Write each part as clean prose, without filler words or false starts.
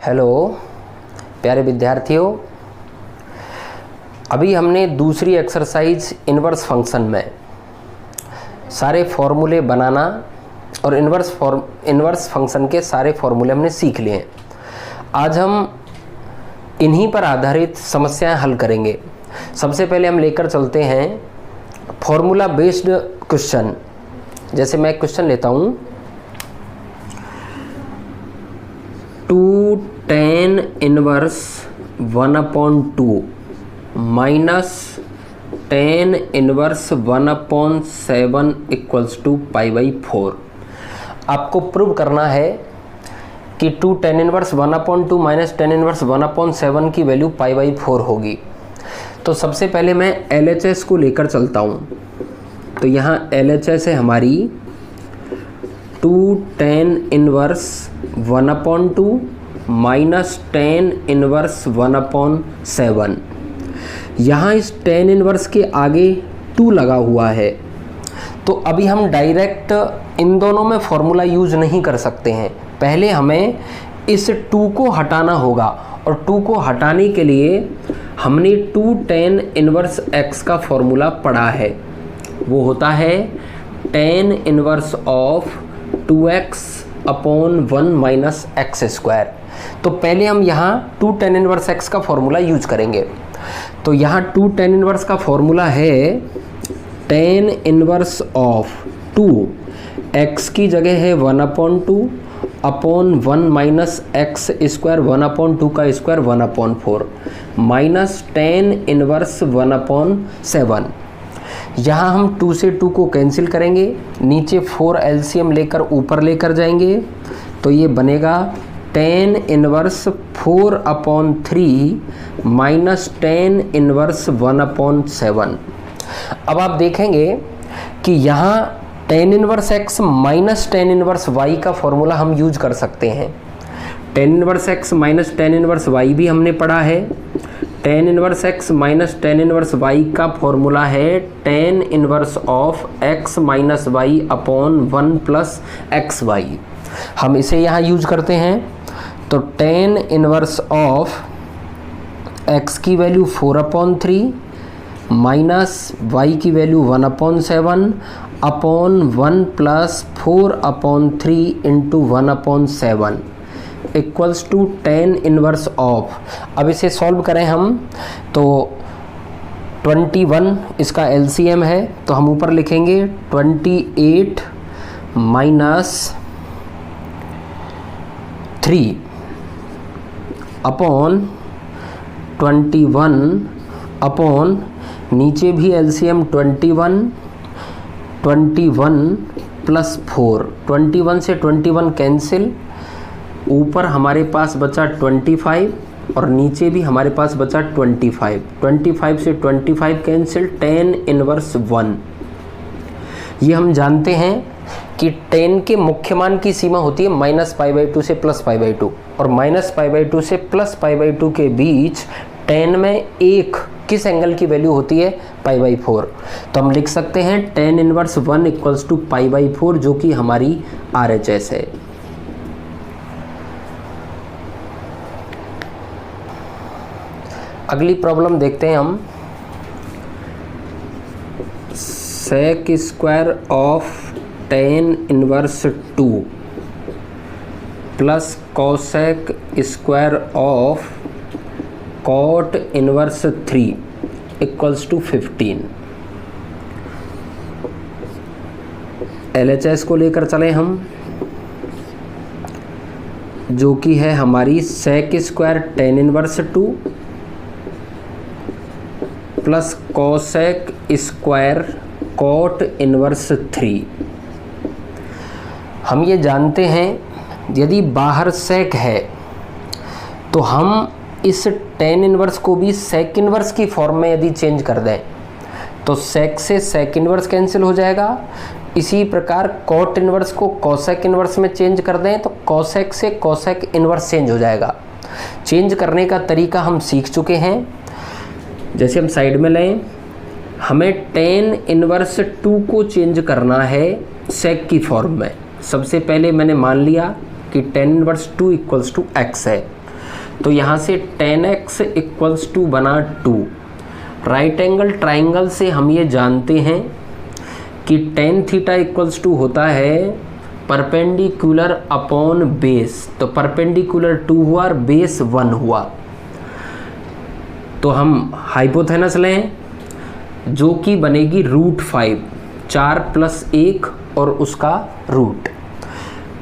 Hello प्यारे विद्यार्थियों, अभी हमने दूसरी एक्सरसाइज इन्वर्स फंक्शन में सारे फॉर्मूले बनाना और इन्वर्स फंक्शन के सारे फॉर्मूले हमने सीख लिए हैं। आज हम इन्हीं पर आधारित समस्याएं हल करेंगे। सबसे पहले हम लेकर चलते हैं फॉर्मूला बेस्ड क्वेश्चन। जैसे मैं क्वेश्चन लेता हूँ, 2 tan inverse 1/2 minus tan inverse 1/7 equals to π/4। आपको प्रूव करना है कि 2 tan inverse 1/2 minus tan inverse 1/7 की वैल्यू π/4 होगी। तो सबसे पहले मैं LHS को लेकर चलता हूँ। तो यहाँ LHS है हमारी 2 tan inverse 1/2 minus tan inverse 1/7। यहाँ इस tan इनवर्स के आगे 2 लगा हुआ है, तो अभी हम डायरेक्ट इन दोनों में फॉर्मूला यूज नहीं कर सकते हैं। पहले हमें इस 2 को हटाना होगा, और 2 को हटाने के लिए हमने 2 tan इनवर्स x का फॉर्मूला पढ़ा है। वो होता है tan inverse of 2x/1 minus x square. तो पहले हम यहाँ 2 tan इनवर्स x का फॉर्मूला यूज करेंगे। तो यहाँ 2 tan इनवर्स का फॉर्मूला है tan इनवर्स ऑफ 2, x की जगह है 1/2 अपॉन 1 माइनस एक्स स्क्वायर 1/2 का स्क्वायर 1/4 माइनस tan इनवर्स 1/7। यहाँ हम 2 से 2 को कैंसिल करेंगे, नीचे 4 LCM लेकर ऊपर लेकर जाएंगे, तो ये बनेगा tan inverse 4/3 minus tan inverse 1/7। अब आप देखेंगे कि यहाँ tan inverse x minus tan inverse y का फॉर्मूला हम यूज कर सकते हैं। tan inverse x minus tan inverse y भी हमने पढ़ा है। tan inverse x minus tan inverse y का फॉर्मूला है tan inverse of x minus y upon 1 plus x y. हम इसे यहाँ यूज करते हैं। तो tan इनवर्स ऑफ x की वैल्यू 4/3 माइनस y की value 1/7 upon 1 plus 4/3 into 1/7 equals to tan inverse of. अब इसे सॉल्व करें हम, तो 21 इसका LCM है, तो हम ऊपर लिखेंगे 28 माइनस 3 अपॉन 21 अपॉन नीचे भी LCM 21 प्लस 4, 21 से 21 कैंसिल, ऊपर हमारे पास बचा 25 और नीचे भी हमारे पास बचा 25 से 25 कैंसिल, tan इनवर्स 1। ये हम जानते हैं कि tan के मुख्य मान की सीमा होती है -π/2 से +π/2, और -π/2 से +π/2 के बीच tan में एक किस एंगल की वैल्यू होती है π/4। तो हम लिख सकते हैं tan इनवर्स 1 इक्वल्स टू π/4, जो कि हमारी RHS है। अगली प्रॉब्लम देखते हैं हम। sec square of tan inverse 2 plus cosec square of cot inverse 3 equals to 15। LHS को लेकर चले हम, जो कि है हमारी sec square tan inverse 2 plus cosec square cot inverse 3। हम ये जानते हैं यदि बाहर sec है तो हम इस tan इनवर्स को भी sec इनवर्स की फॉर्म में यदि चेंज कर दें तो sec से sec इनवर्स कैंसिल हो जाएगा। इसी प्रकार cot इनवर्स को cosec इनवर्स में चेंज कर दें तो cosec से cosec इनवर्स चेंज हो जाएगा। चेंज करने का तरीका हम सीख चुके हैं। जैसे हम साइड में लें, हमें tan इनवर्स 2 को चेंज करना है sec की फॉर्म में। सबसे पहले मैंने मान लिया कि tan inverse 2 equals to x है, तो यहाँ से tan x इक्वल्स टू बना 2। राइट एंगल ट्राइंगल से हम ये जानते हैं कि tan थीटा इक्वल्स टू होता है परपेंडिकुलर अपॉन बेस। तो परपेंडिकुलर 2 हुआ और बेस 1 हुआ। तो हम हाइपोथेनस लें जो कि बनेगी √5, 4 + 1 और उसका रूट।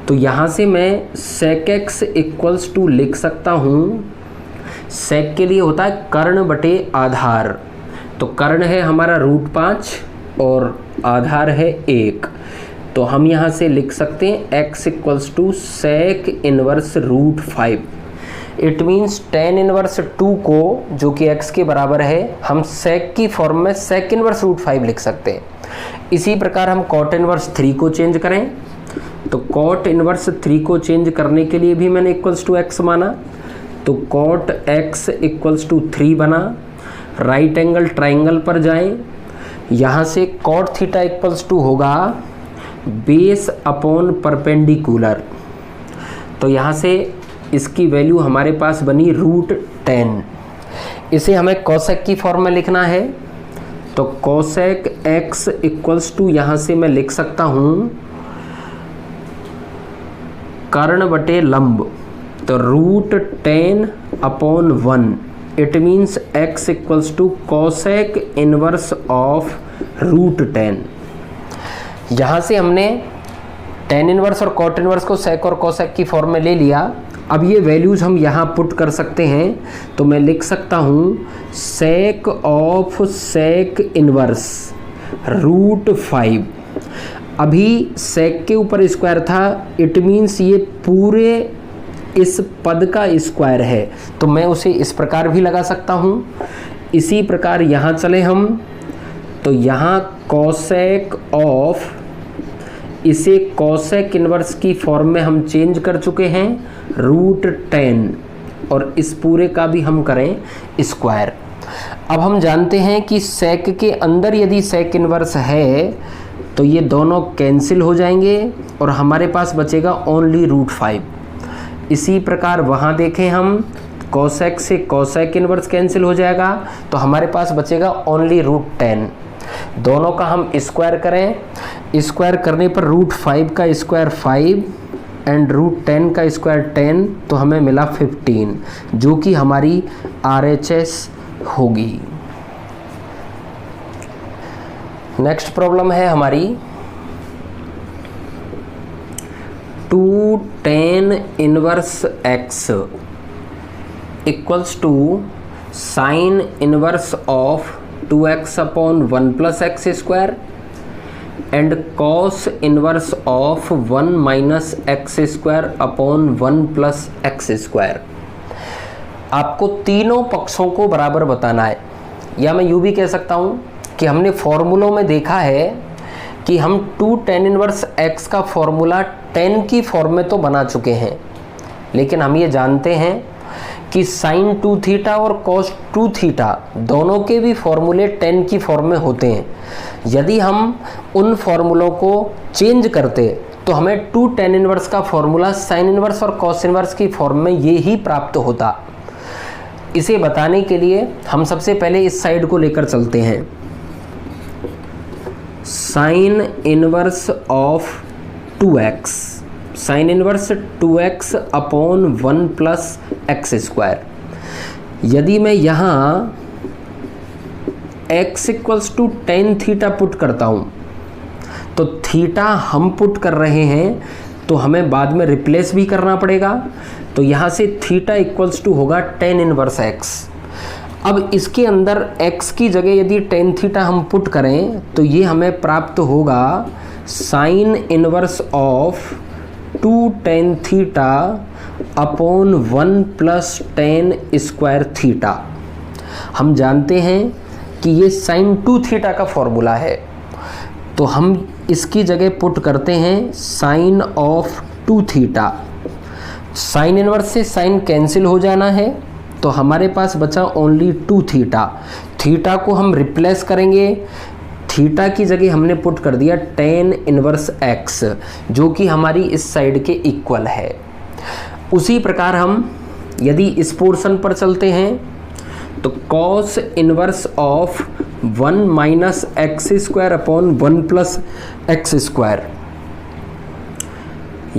तो यहाँ से मैं sec x इक्वल्स टू लिख सकता हूँ, sec के लिए होता है कर्ण बटे आधार। तो कर्ण है हमारा √5 और आधार है 1। तो हम यहाँ से लिख सकते हैं x equals to sec inverse √5। It means tan inverse 2 को, जो कि x के बराबर है, हम sec की फॉर्म में sec इनवर्स √5 लिख सकते हैं। इसी प्रकार हम cot इनवर्स 3 को चेंज करें तो cot इनवर्स 3 को चेंज करने के लिए भी मैंने इक्वल्स टू x माना। तो cot x इक्वल्स टू 3 बना। राइट एंगल ट्राइंगल पर जाएं, यहाँ से cot थीटा इक्वल्स टू होगा बेस अपॉन परपेंडिकुलर। तो यहाँ से इसकी वैल्यू हमारे पास बनी √10। इसे हमें cosec की फॉर्म में लिखना है। तो cosec x इक्वल्स टू यहाँ से मैं लिख सकता हूँ कर्ण बटे लंब। तो √10/1। It means x equals to cosec inverse of √10। यहाँ से हमने tan इनवर्स और cot इनवर्स को sec और cosec की फॉर्म में ले लिया। अब ये वैल्यूज़ हम यहाँ पुट कर सकते हैं। तो मैं लिख सकता हूँ sec ऑफ sec इनवर्स √5। अभी sec के ऊपर स्क्वायर था, इट मीन्स ये पूरे इस पद का स्क्वायर है। तो मैं उसे इस प्रकार भी लगा सकता हूँ। इसी प्रकार यहाँ चले हम, तो यहाँ cosec ऑफ, इसे cosec इनवर्स की फॉर्म में हम चेंज कर चुके हैं √10, और इस पूरे का भी हम करें स्क्वायर। अब हम जानते हैं कि sec के अंदर यदि sec इनवर्स है तो ये दोनों कैंसिल हो जाएंगे और हमारे पास बचेगा ओनली √5। इसी प्रकार वहाँ देखें हम, cosec से cosec इनवर्स कैंसिल हो जाएगा तो हमारे पास बचेगा ओनली √10। दोनों का हम स्क्वायर करें, स्क्वायर करने पर √5 का स्क्वायर 5 एंड √10 का स्क्वायर 10, तो हमें मिला 15, जो कि हमारी RHS होगी। नेक्स्ट प्रॉब्लम है हमारी 2 tan inverse x equals to sine inverse of 2x/1 + x² and cos inverse of 1 - x²/1 + x²। आपको तीनों पक्षों को बराबर बताना है, या मैं यूँ भी कह सकता हूँ कि हमने फॉर्मूलों में देखा है कि हम 2 tan इनवर्स x का फॉर्मूला tan की फॉर्म में तो बना चुके हैं, लेकिन हम ये जानते हैं कि sin 2 थीटा और cos 2 थीटा दोनों के भी फॉर्मूले tan की फॉर्म में होते हैं। यदि हम उन फॉर्मूलों को चेंज करते तो हमें 2 tan इनवर्स का फॉर्मूला sin इनवर्स और cos इनवर्स की फॉर्म में ये ही प्राप्त होता। इसे बताने के लिए हम सबसे पहले इस साइड को लेकर चलते हैं। Sine inverse of 2x, sine inverse 2x/1 + x²। यदि मैं यहाँ x equals to tan theta put करता हूँ, तो थीटा हम पुट कर रहे हैं तो हमें बाद में रिप्लेस भी करना पड़ेगा। तो यहाँ से थीटा इक्वल्स टू होगा tan इनवर्स x। अब इसके अंदर x की जगह यदि tan थीटा हम पुट करें तो ये हमें प्राप्त होगा sign inverse of 2 tan θ/1 + tan² theta. हम जानते हैं कि ये sin 2 थीटा का फॉर्मूला है, तो हम इसकी जगह पुट करते हैं sine of 2 theta. Sine inverse से साइन कैंसिल हो जाना है, तो हमारे पास बचा ओनली 2 थीटा। थीटा को हम रिप्लेस करेंगे, थीटा की जगह हमने पुट कर दिया tan इनवर्स x, जो कि हमारी इस साइड के इक्वल है। उसी प्रकार हम यदि इस पोर्शन पर चलते हैं तो cos inverse of 1 minus x square upon 1 plus x square.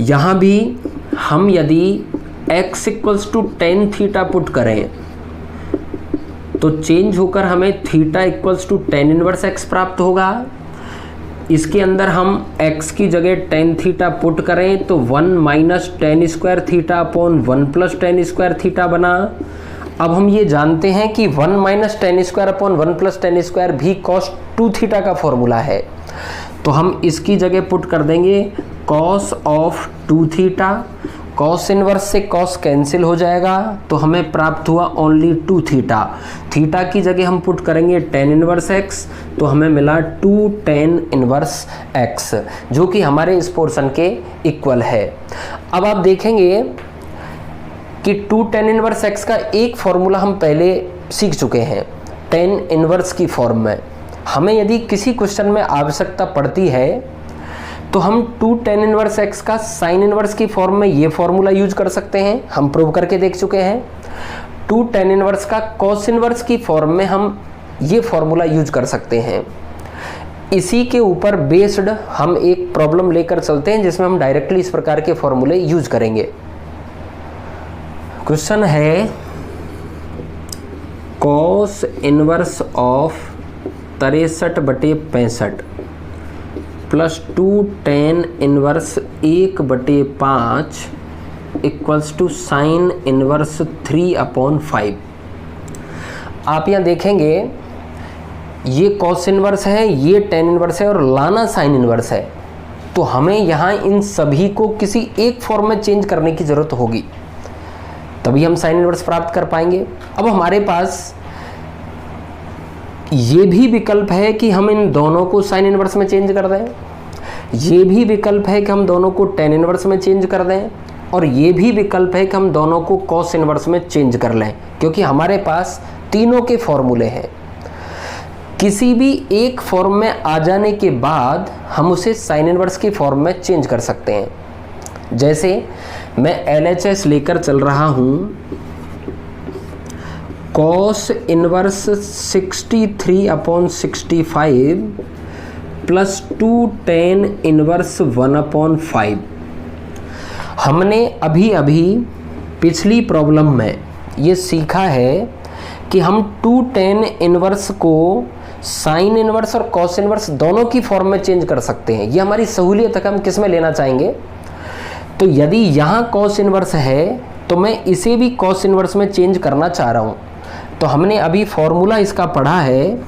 यहाँ भी हम यदि x equals to tan theta put करें तो चेंज होकर हमें theta equals to tan inverse x प्राप्त होगा। इसके अंदर हम x की जगह टेन थीटा पुट करें तो 1 minus tan square theta upon 1 plus tan square theta बना। अब हम ये जानते हैं कि 1 minus tan square upon 1 plus tan square भी कॉस 2 थीटा का फॉर्मूला है, तो हम इसकी जगह पुट कर देंगे cos of 2 theta. Cos inverse से कॉस कैंसिल हो जाएगा तो हमें प्राप्त हुआ ओनली 2 थीटा। थीटा की जगह हम पुट करेंगे टेन इनवर्स एक्स, तो हमें मिला 2 टेन इनवर्स एक्स, जो कि हमारे इस पोर्शन के इक्वल है। अब आप देखेंगे कि 2 टेन इनवर्स एक्स का एक फॉर्मूला हम पहले सीख चुके हैं टेन इनवर्स की फॉर्म में। हमें यदि किसी क्वेश्चन में आवश्यकता पड़ती है तो हम 2 टेन इनवर्स एक्स का साइन इनवर्स की फॉर्म में ये फॉर्मूला यूज कर सकते हैं, हम प्रूव करके देख चुके हैं। 2 टेन इनवर्स का कॉस इनवर्स की फॉर्म में हम ये फॉर्मूला यूज कर सकते हैं। इसी के ऊपर बेस्ड हम एक प्रॉब्लम लेकर चलते हैं जिसमें हम डायरेक्टली इस प्रकार के फॉर्मूले यूज करेंगे। क्वेश्चन है cos inverse of 63/65 plus 2 tan inverse 1/5 equals to sine inverse 3/5। आप यहाँ देखेंगे ये कॉस इनवर्स है, ये टेन इनवर्स है और लाना साइन इनवर्स है, तो हमें यहाँ इन सभी को किसी एक फॉर्म में चेंज करने की ज़रूरत होगी, तभी हम साइन इनवर्स प्राप्त कर पाएंगे। अब हमारे पास ये भी विकल्प है कि हम इन दोनों को साइन इनवर्स में चेंज कर दें, ये भी विकल्प है कि हम दोनों को टेन इनवर्स में चेंज कर दें, और ये भी विकल्प है कि हम दोनों को कॉस इनवर्स में चेंज कर लें, क्योंकि हमारे पास तीनों के फॉर्मूले हैं। किसी भी एक फॉर्म में आ जाने के बाद हम उसे साइन इनवर्स की फॉर्म में चेंज कर सकते हैं। जैसे मैं LHS लेकर चल रहा हूँ, cos inverse 63/65 plus 2 tan inverse 1/5। हमने अभी अभी पिछली प्रॉब्लम में ये सीखा है कि हम 2 टेन इनवर्स को साइन इनवर्स और कॉस इनवर्स दोनों की फॉर्म में चेंज कर सकते हैं। ये हमारी सहूलियत है कि हम किस में लेना चाहेंगे। तो यदि यहाँ कॉस इनवर्स है तो मैं इसे भी कॉस इनवर्स में चेंज करना चाह रहा हूँ, तो हमने अभी फॉर्मूला इसका पढ़ा है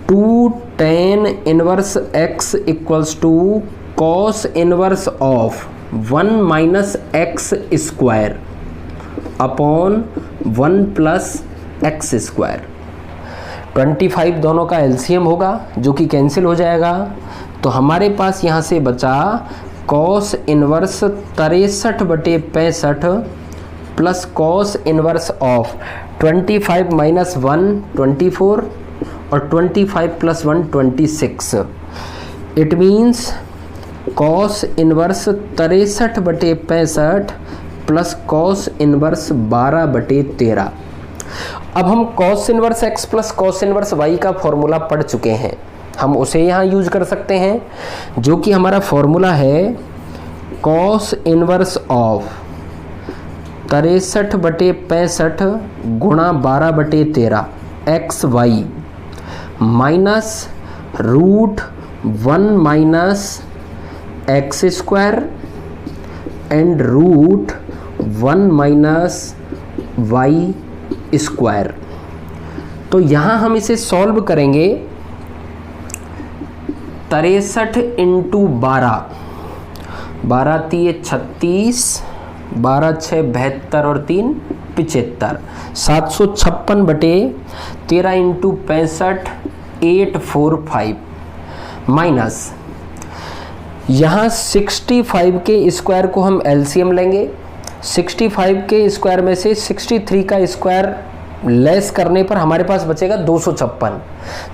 2 tan inverse x equals to cos inverse of 1 minus x square upon 1 plus x square. 25 दोनों का एलसीएम होगा जो कि कैंसिल हो जाएगा, तो हमारे पास यहाँ से बचा cos inverse 63/65 plus cos inverse of 25 minus 1 24 और 25 plus 1 26। It means cos inverse 63/65 plus cos inverse 12/13। अब हम cos inverse x plus cos inverse y का फॉर्मूला पढ़ चुके हैं, हम उसे यहाँ यूज कर सकते हैं, जो कि हमारा फॉर्मूला है कॉस इनवर्स ऑफ 63/65 गुणा 12/13 XY minus root 1 minus x square and root 1 minus y square. तो यहाँ हम इसे सॉल्व करेंगे 63 इंटू 12, 12 3 36, 12 6 72 और 3 75, 756/13 इंटू 65 845 माइनस यहाँ 65 के स्क्वायर को हम एलसीएम लेंगे। 65 के स्क्वायर में से 63 का स्क्वायर लेस करने पर हमारे पास बचेगा 256,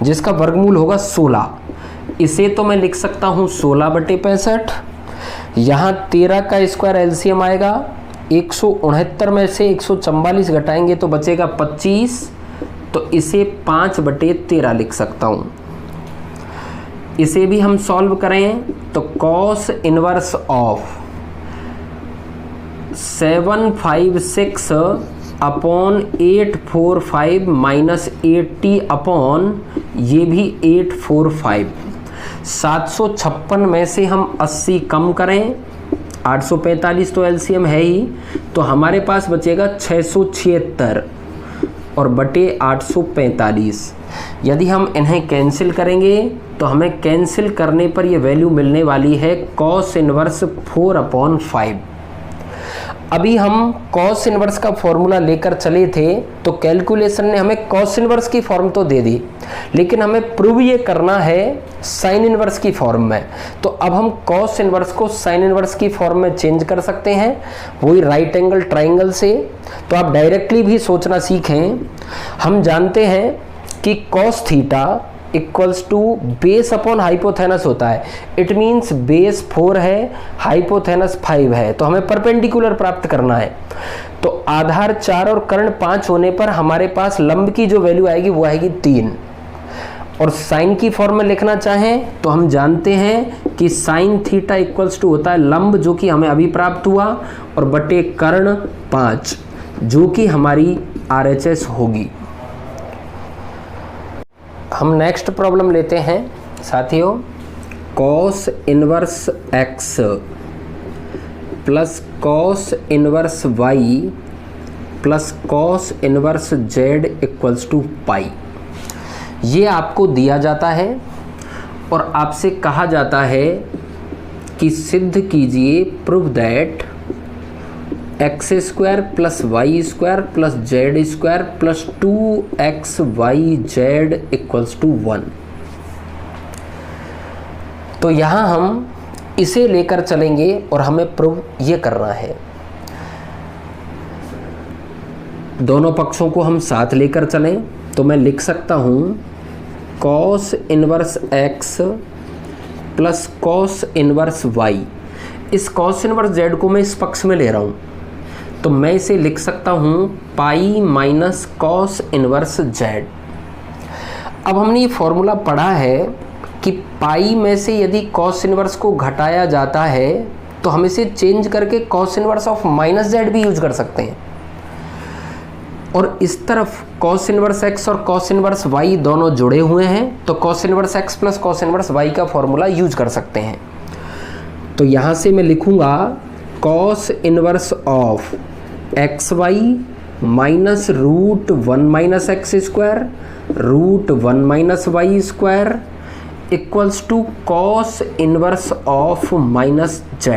जिसका वर्गमूल होगा 16। इसे तो मैं लिख सकता हूँ 16/65। यहाँ 13 का स्क्वायर एलसीएम आएगा 169 में से 144 घटाएंगे तो बचेगा 25, तो इसे 5/13 लिख सकता हूँ। इसे भी हम सॉल्व करें तो cos inverse of 756 upon 845 minus 80 upon ये भी 845, 756 में से हम 80 कम करें, 845 तो एलसीएम है ही, तो हमारे पास बचेगा 676 और बटे 845। यदि हम इन्हें कैंसिल करेंगे तो हमें कैंसिल करने पर ये वैल्यू मिलने वाली है कॉस इनवर्स 4/5। अभी हम कॉस इनवर्स का फॉर्मूला लेकर चले थे तो कैलकुलेशन ने हमें कॉस इनवर्स की फॉर्म तो दे दी, लेकिन हमें प्रूव ये करना है साइन इनवर्स की फॉर्म में। तो अब हम कॉस इनवर्स को साइन इनवर्स की फॉर्म में चेंज कर सकते हैं, वही राइट एंगल ट्राइंगल से। तो आप डायरेक्टली भी सोचना सीखें। हम जानते हैं कि cos theta equals to base upon hypotenuse होता है। इट मीन्स बेस 4 है, हाइपोथेनस 5 है, तो हमें परपेंडिकुलर प्राप्त करना है। तो आधार 4 और कर्ण 5 होने पर हमारे पास लंब की जो वैल्यू आएगी वो आएगी 3। और साइन की फॉर्म में लिखना चाहें तो हम जानते हैं कि साइन थीटा इक्वल्स टू होता है लंब, जो कि हमें अभी प्राप्त हुआ, और बटे कर्ण 5, जो कि हमारी RHS होगी। हम नेक्स्ट प्रॉब्लम लेते हैं साथियों। Cos inverse x plus cos inverse y plus cos inverse z equals to pi. ये आपको दिया जाता है और आपसे कहा जाता है कि सिद्ध कीजिए, prove that x² plus y² plus z² plus 2xyz equals to 1। तो यहाँ हम इसे लेकर चलेंगे और हमें प्रूव ये करना है। दोनों पक्षों को हम साथ लेकर चलें तो मैं लिख सकता हूँ cos inverse x plus cos inverse y। इस कॉस इनवर्स z को मैं इस पक्ष में ले रहा हूँ, तो मैं इसे लिख सकता हूँ pi minus cos inverse z। अब हमने ये फॉर्मूला पढ़ा है कि पाई में से यदि कॉस इनवर्स को घटाया जाता है तो हम इसे चेंज करके cos inverse of minus z भी यूज कर सकते हैं। और इस तरफ कॉस इनवर्स x और कॉस इनवर्स y दोनों जुड़े हुए हैं, तो cos inverse x plus cos inverse y का फॉर्मूला यूज कर सकते हैं। तो यहाँ से मैं लिखूँगा cos inverse of xy minus root 1 minus x² root 1 minus y² equals to cos inverse of minus z।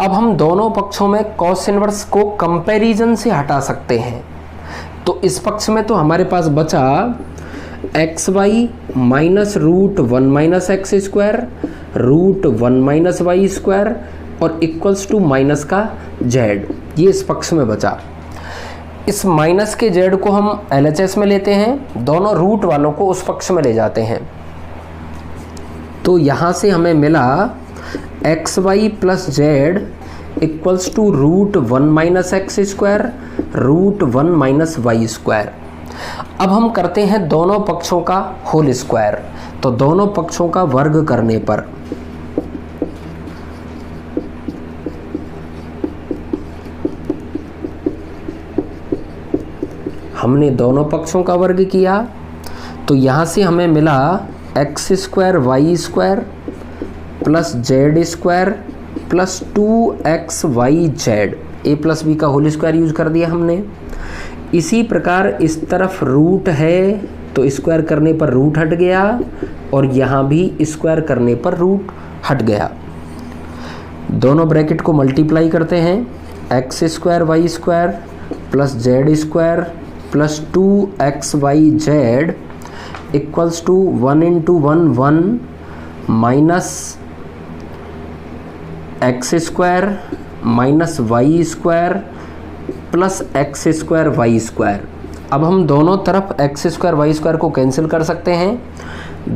अब हम दोनों पक्षों में कॉस इनवर्स को कंपैरिजन से हटा सकते हैं। तो इस पक्ष में तो हमारे पास बचा xy minus root 1 minus x² root 1 minus y² और इक्वल्स टू माइनस का z, ये इस पक्ष में बचा। इस माइनस के z को हम LHS में लेते हैं, दोनों रूट वालों को उस पक्ष में ले जाते हैं। तो यहाँ से हमें मिला xy plus z equals to root 1 minus x² root 1 minus y²। अब हम करते हैं दोनों पक्षों का होल स्क्वायर। तो दोनों पक्षों का वर्ग करने पर हमने दोनों पक्षों का वर्ग किया, तो यहाँ से हमें मिला x² y² plus z² plus 2xyz, a plus b का होल स्क्वायर यूज कर दिया हमने। इसी प्रकार इस तरफ रूट है तो स्क्वायर करने पर रूट हट गया, और यहाँ भी स्क्वायर करने पर रूट हट गया। दोनों ब्रैकेट को मल्टीप्लाई करते हैं, x² y² plus z² plus 2xyz equals to 1 into 1 1 minus x² minus y² plus x² y²। अब हम दोनों तरफ x² y² को कैंसिल कर सकते हैं।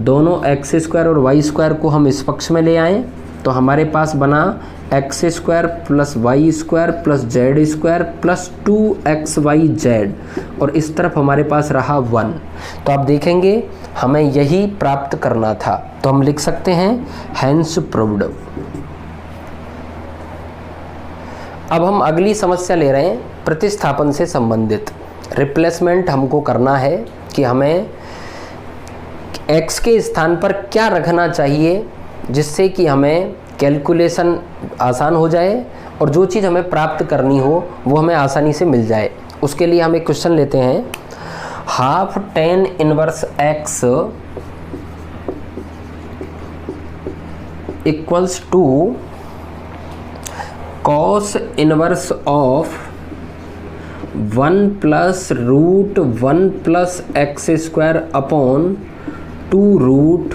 दोनों x² और y² को हम इस पक्ष में ले आएं तो हमारे पास बना x square plus y square plus z square plus 2xyz, और इस तरफ हमारे पास रहा 1। तो आप देखेंगे हमें यही प्राप्त करना था, तो हम लिख सकते हैं हैंस प्रूव्ड। अब हम अगली समस्या ले रहे हैं प्रतिस्थापन से संबंधित। रिप्लेसमेंट हमको करना है कि हमें x के स्थान पर क्या रखना चाहिए जिससे कि हमें कैलकुलेशन आसान हो जाए और जो चीज़ हमें प्राप्त करनी हो वो हमें आसानी से मिल जाए। उसके लिए हम एक क्वेश्चन लेते हैं, half tan inverse x equals to cos inverse of 1 plus root 1 plus x square upon 2 root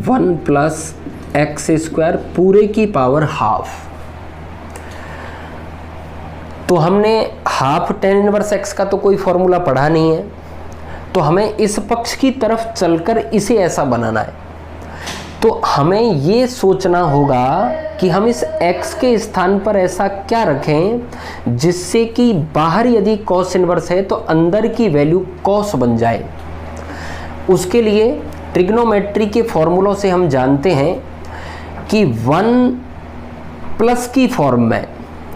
1 plus x square पूरे की पावर हाफ। तो हमने हाफ tan इनवर्स x का तो कोई फॉर्मूला पढ़ा नहीं है, तो हमें इस पक्ष की तरफ चलकर इसे ऐसा बनाना है। तो हमें ये सोचना होगा कि हम इस x के स्थान पर ऐसा क्या रखें जिससे कि बाहर यदि cos इनवर्स है तो अंदर की वैल्यू cos बन जाए। उसके लिए ट्रिग्नोमेट्री के फॉर्मूलों से हम जानते हैं कि 1 प्लस की फॉर्म में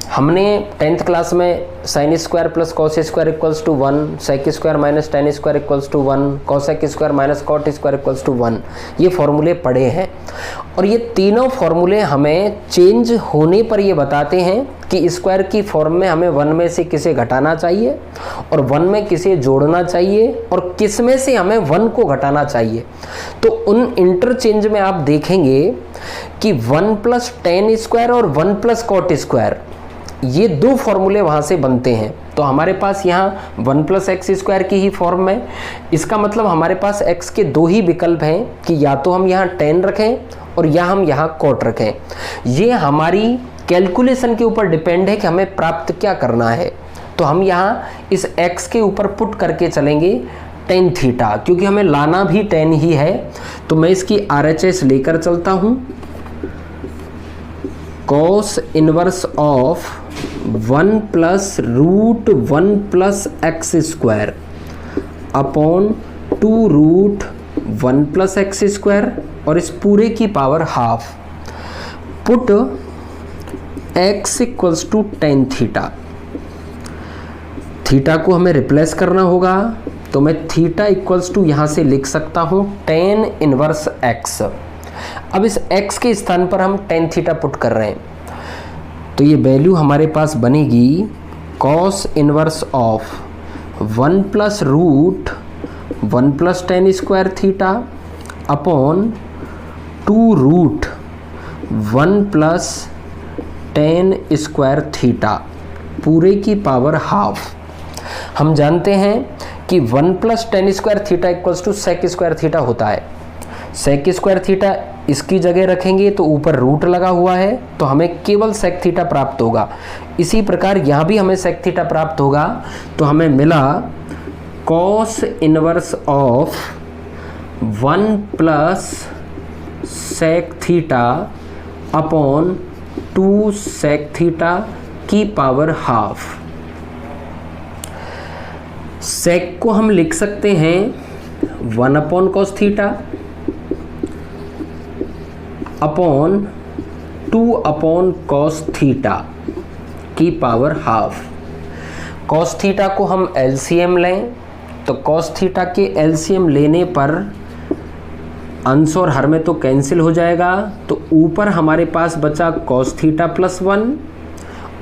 हमने 10th क्लास में sine square plus cos square equals to 1, sec square minus tan square equals to 1, cosec square minus cot square equals to 1, ये फॉर्मूले पढ़े हैं। और ये तीनों फॉर्मूले हमें चेंज होने पर ये बताते हैं कि स्क्वायर की फॉर्म में हमें 1 में से किसे घटाना चाहिए और 1 में किसे जोड़ना चाहिए और किस में से हमें 1 को घटाना चाहिए। तो उन इंटरचेंज में आप देखेंगे कि 1 प्लस टेन स्क्वायर और 1 प्लस कॉट स्क्वायर, ये दो फॉर्मूले वहाँ से बनते हैं। तो हमारे पास यहाँ 1 प्लस एक्स स्क्वायर की ही फॉर्म में, इसका मतलब हमारे पास x के दो ही विकल्प हैं कि या तो हम यहाँ टेन रखें और या हम यहाँ कॉट रखें। ये हमारी कैलकुलेशन के ऊपर डिपेंड है कि हमें प्राप्त क्या करना है। तो हम यहाँ इस x के ऊपर पुट करके चलेंगे टेन थीटा, क्योंकि हमें लाना भी टेन ही है। तो मैं इसकी RHS लेकर चलता हूँ, cos inverse of 1 plus root 1 plus x square upon 2 root 1 plus x square और इस पूरे की power half. Put x equals to tan theta. Theta को हमें रिप्लेस करना होगा, तो मैं थीटा इक्वल्स टू यहाँ से लिख सकता हूँ टेन इनवर्स x। अब इस x के स्थान पर हम टेन थीटा पुट कर रहे हैं, तो ये वैल्यू हमारे पास बनेगी cos inverse of 1 plus root 1 plus tan square theta upon 2 root 1 plus tan square theta पूरे की पावर हाफ। हम जानते हैं कि 1 plus tan square theta equals to sec square theta होता है। सेक स्क्वायर थीटा इसकी जगह रखेंगे तो ऊपर रूट लगा हुआ है, तो हमें केवल सेक थीटा प्राप्त होगा। इसी प्रकार यहाँ भी हमें सेक थीटा प्राप्त होगा, तो हमें मिला cos inverse of 1 plus sec theta upon 2 sec theta की पावर हाफ। सेक को हम लिख सकते हैं 1 upon cos theta upon 2 upon cos theta की पावर हाफ। कॉस थीटा को हम एलसीएम लें तो कॉस थीटा के एलसीएम लेने पर अंश और हर में तो कैंसिल हो जाएगा, तो ऊपर हमारे पास बचा कॉस थीटा प्लस 1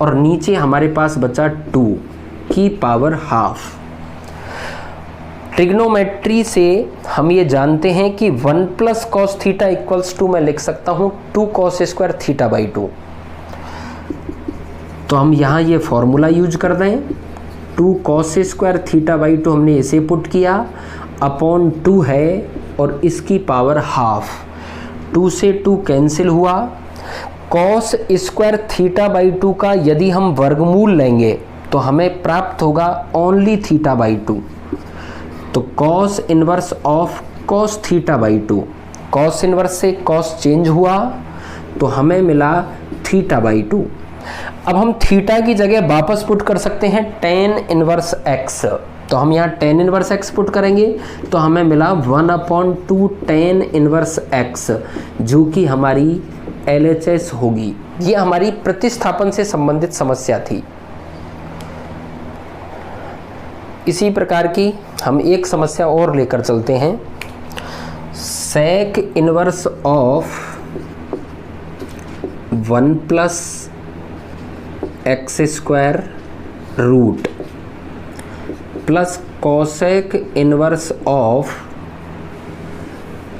और नीचे हमारे पास बचा 2 की पावर हाफ। ट्रिग्नोमेट्री से हम ये जानते हैं कि 1 plus cos theta equals to मैं लिख सकता हूँ 2 कॉस स्क्वायर थीटा बाई 2। तो हम यहाँ ये फॉर्मूला यूज कर दें, 2 कॉस स्क्वायर थीटा बाई 2 हमने इसे पुट किया अपॉन 2 है और इसकी पावर हाफ। 2 से 2 कैंसिल हुआ। कॉस स्क्वायर थीटा बाई 2 का यदि हम वर्गमूल लेंगे तो हमें प्राप्त होगा ओनली थीटा बाई 2। तो cos inverse of cos theta by 2, cos inverse से cos चेंज हुआ तो हमें मिला थीटा बाई 2। अब हम थीटा की जगह वापस पुट कर सकते हैं टेन इनवर्स एक्स, तो हम यहाँ टेन इनवर्स एक्स पुट करेंगे तो हमें मिला 1/2 टेन इनवर्स एक्स, जो कि हमारी LHS होगी। ये हमारी प्रतिस्थापन से संबंधित समस्या थी। इसी प्रकार की हम एक समस्या और लेकर चलते हैं। Sec inverse of 1+x² root plus cosec inverse of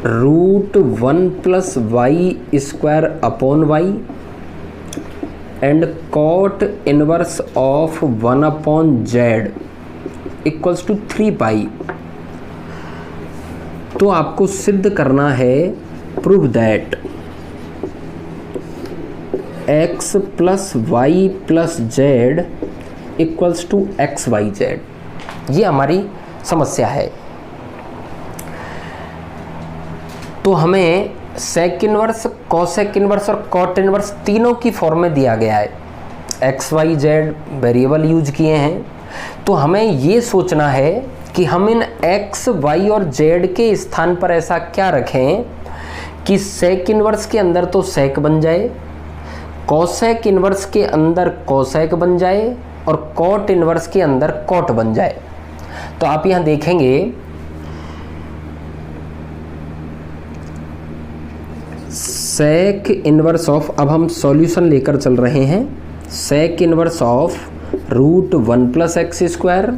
root 1+y² upon y and cot inverse of 1/z equals to 3 pi. तो आपको सिद्ध करना है prove that x plus y plus z equals to XYZ। ये हमारी समस्या है। तो हमें सेक इनवर्स, कोसेक इनवर्स और कॉट इनवर्स तीनों की फॉर्म में दिया गया है। XYZ वेरिएबल यूज किए हैं। तो हमें ये सोचना है कि हम इन x, y और z के स्थान पर ऐसा क्या रखें कि सेक इनवर्स के अंदर तो सेक बन जाए, कोसेक इनवर्स के अंदर कोसेक बन जाए और कॉट इनवर्स के अंदर कॉट बन जाए। तो आप यहां देखेंगे सेक इनवर्स ऑफ, अब हम सॉल्यूशन लेकर चल रहे हैं। Sec inverse of root 1+x²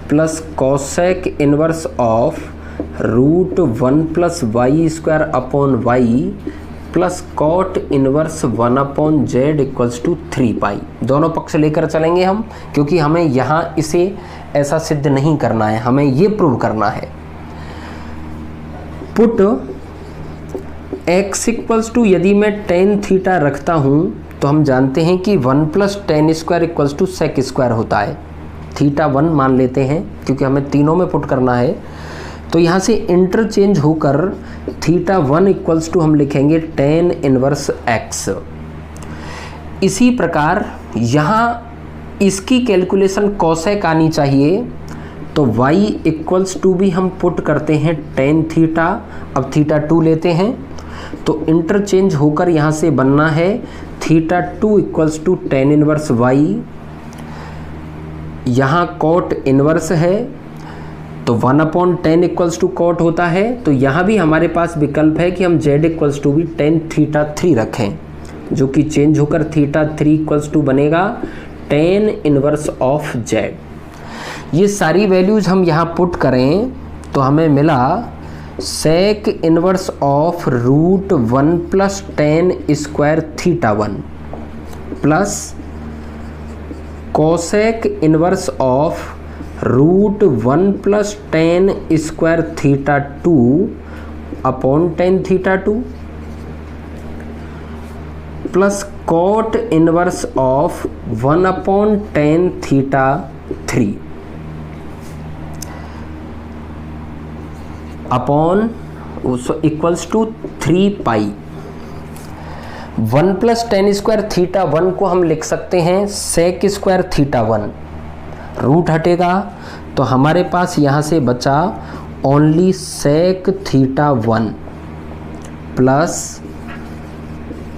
plus cosec inverse of root 1+y² upon y plus cot inverse 1/z equals to 3 pi. दोनों पक्ष लेकर चलेंगे हम, क्योंकि हमें यहाँ इसे ऐसा सिद्ध नहीं करना है, हमें ये प्रूव करना है। पुट x इक्वल्स टू, यदि मैं टेन थीटा रखता हूँ तो हम जानते हैं कि 1+tan² इक्वल्स टू sec² होता है। थीटा 1 मान लेते हैं क्योंकि हमें तीनों में पुट करना है। तो यहाँ से इंटरचेंज होकर थीटा 1 इक्वल्स टू हम लिखेंगे टेन इनवर्स x। इसी प्रकार यहाँ इसकी कैलकुलेशन कोसेक आनी चाहिए, तो y इक्वल्स टू भी हम पुट करते हैं टेन थीटा। अब थीटा 2 लेते हैं तो इंटरचेंज होकर यहाँ से बनना है theta 2 equals to tan inverse y। यहाँ कॉट इनवर्स है तो 1/10 इक्वल्स टू कॉट होता है। तो यहाँ भी हमारे पास विकल्प है कि हम z इक्वल्स टू भी टेन थीटा 3 रखें, जो कि चेंज होकर थीटा 3 इक्वल्स टू बनेगा टेन इनवर्स ऑफ z। ये सारी वैल्यूज हम यहाँ पुट करें तो हमें मिला sec inverse of root 1+tan² theta 1 plus cosec inverse of root 1+tan² theta 2 upon tan theta 2 plus cot inverse of 1/10 theta 3 upon equals to 3 pi. 1+tan² theta 1 को हम लिख सकते हैं sec² थीटा 1। रूट हटेगा तो हमारे पास यहाँ से बचा only sec theta 1 plus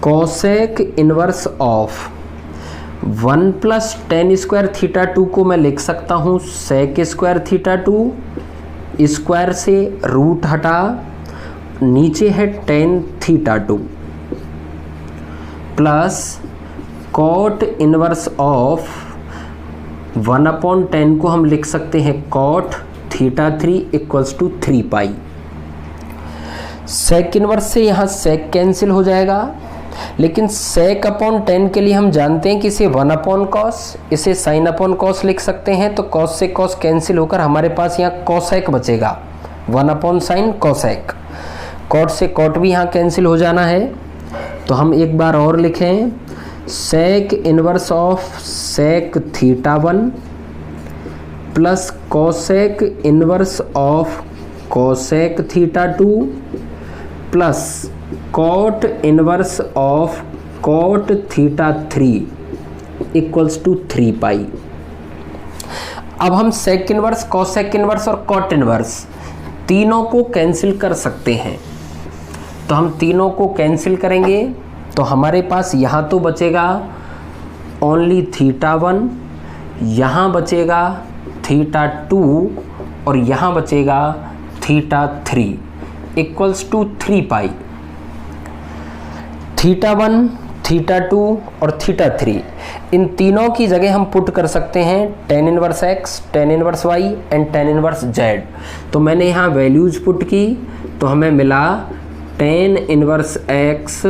cosec inverse of 1+tan² theta 2 को मैं लिख सकता हूँ sec² थीटा 2। स्क्वायर से रूट हटा, नीचे है tan theta 2 plus cot inverse of 1/10 को हम लिख सकते हैं cot theta 3 equals to 3 pi. Sec inverse से यहाँ सेक कैंसिल हो जाएगा, लेकिन sec/10 के लिए हम जानते हैं कि इसे 1/cos, इसे sin/cos लिख सकते हैं। तो cos से cos कैंसिल होकर हमारे पास यहाँ cosec बचेगा, 1/sin cosec। cot से cot भी यहाँ कैंसिल हो जाना है। तो हम एक बार और लिखें sec inverse of sec theta 1 plus cosec inverse of cosec theta 2 plus cot inverse of cot theta 3 equals to 3 pi. अब हम सेक इनवर्स, कॉसेक इनवर्स और कॉट इनवर्स तीनों को कैंसिल कर सकते हैं। तो हम तीनों को कैंसिल करेंगे तो हमारे पास यहाँ तो बचेगा ओनली थीटा 1, यहाँ बचेगा थीटा 2 और यहाँ बचेगा theta 3 equals to 3 pi. Theta 1, theta 2 और थीटा 3 इन तीनों की जगह हम पुट कर सकते हैं tan inverse x, tan inverse y and tan inverse z। तो मैंने यहाँ वैल्यूज पुट की तो हमें मिला tan inverse x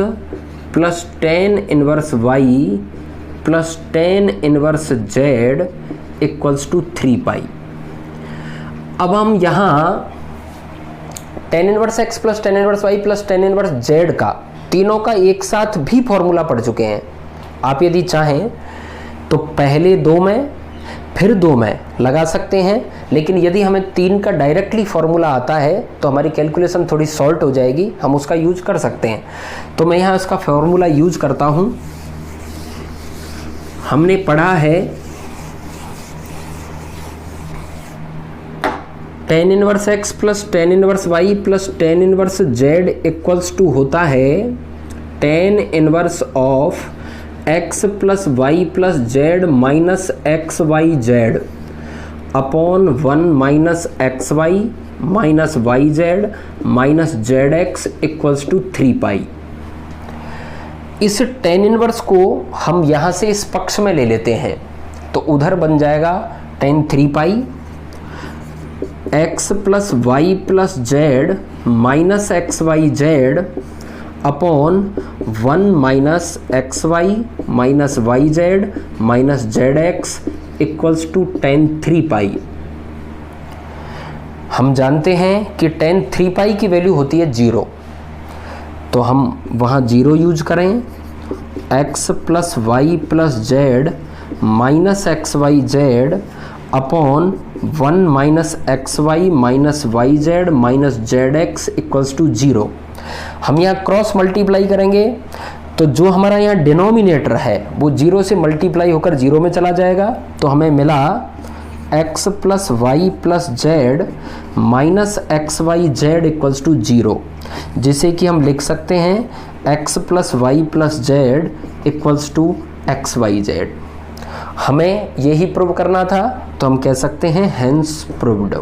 plus tan inverse y plus tan inverse z equals to 3 pi. अब हम यहाँ tan inverse x plus tan inverse y plus tan inverse z का तीनों का एक साथ भी फॉर्मूला पढ़ चुके हैं। आप यदि चाहें तो पहले 2 में फिर 2 में लगा सकते हैं, लेकिन यदि हमें 3 का डायरेक्टली फॉर्मूला आता है तो हमारी कैलकुलेशन थोड़ी शॉर्ट हो जाएगी, हम उसका यूज कर सकते हैं। तो मैं यहाँ उसका फॉर्मूला यूज करता हूँ। हमने पढ़ा है tan inverse x plus tan inverse y plus tan inverse z equals to होता है tan inverse of x plus y plus z minus x y z upon 1 minus x y minus y z minus z x equals to 3 pi. इस tan inverse को हम यहाँ से इस पक्ष में ले लेते हैं तो उधर बन जाएगा tan 3 pi x plus y plus z minus x y z upon 1 minus x y minus y z minus z x equals to tan 3 pi. हम जानते हैं कि tan 3 पाई की वैल्यू होती है 0, तो हम वहाँ 0 यूज करें। x plus y plus z minus x y z upon 1 minus x y minus y z minus z x equals to 0। हम यहाँ क्रॉस मल्टीप्लाई करेंगे तो जो हमारा यहाँ डिनोमिनेटर है वो 0 से मल्टीप्लाई होकर 0 में चला जाएगा। तो हमें मिला x plus y plus z minus x y z equals to 0, जिसे कि हम लिख सकते हैं x plus y plus z equals to x y z. हमें यही प्रूव करना था तो हम कह सकते हैं हेंस प्रूव्ड।